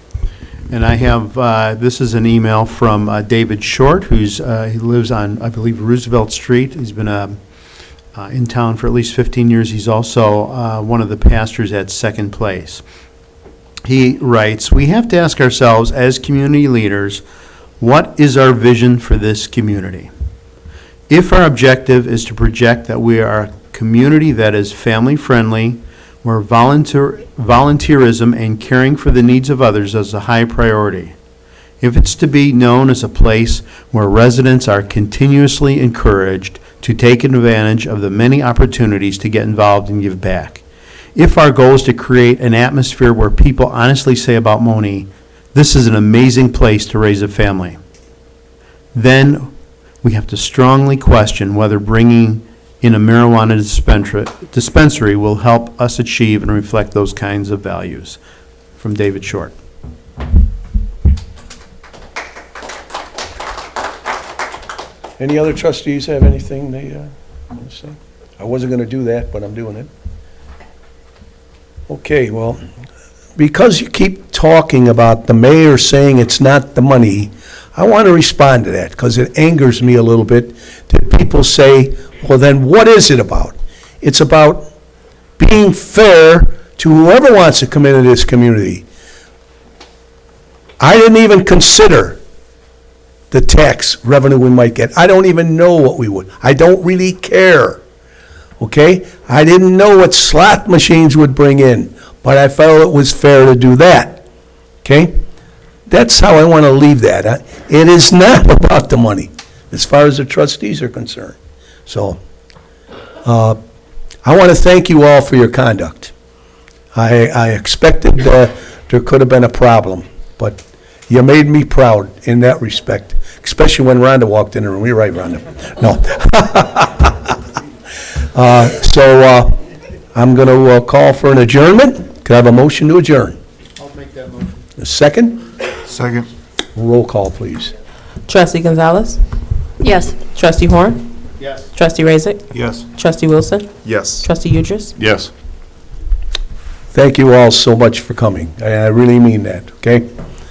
And I have, this is an email from David Short, he lives on, I believe, Roosevelt Street. He's been in town for at least 15 years. He's also one of the pastors at Second Place. He writes, "We have to ask ourselves as community leaders, what is our vision for this community? If our objective is to project that we are a community that is family-friendly, where volunteerism and caring for the needs of others is a high priority. If it's to be known as a place where residents are continuously encouraged to take advantage of the many opportunities to get involved and give back. If our goal is to create an atmosphere where people honestly say about Monee, this is an amazing place to raise a family, then we have to strongly question whether bringing in a marijuana dispensary will help us achieve and reflect those kinds of values." From David Short.
Any other trustees have anything they want to say? I wasn't going to do that, but I'm doing it. Okay, well, because you keep talking about the mayor saying it's not the money, I want to respond to that because it angers me a little bit that people say, well, then what is it about? It's about being fair to whoever wants to come into this community. I didn't even consider the tax revenue we might get. I don't even know what we would. I don't really care. Okay? I didn't know what slot machines would bring in, but I felt it was fair to do that. Okay? That's how I want to leave that. It is not about the money, as far as the trustees are concerned. So, I want to thank you all for your conduct. I expected there could have been a problem, but you made me proud in that respect, especially when Rhonda walked in the room. You're right, Rhonda. No. I'm going to call for an adjournment. Could I have a motion to adjourn?
I'll make that motion.
A second?
Second.
Roll call, please.
Trustee Gonzalez?
Yes.
Trustee Horn?
Yes.
Trustee Razik?
Yes.
Trustee Wilson?
Yes.
Trustee Udris?
Yes.
Thank you all so much for coming. I really mean that, okay?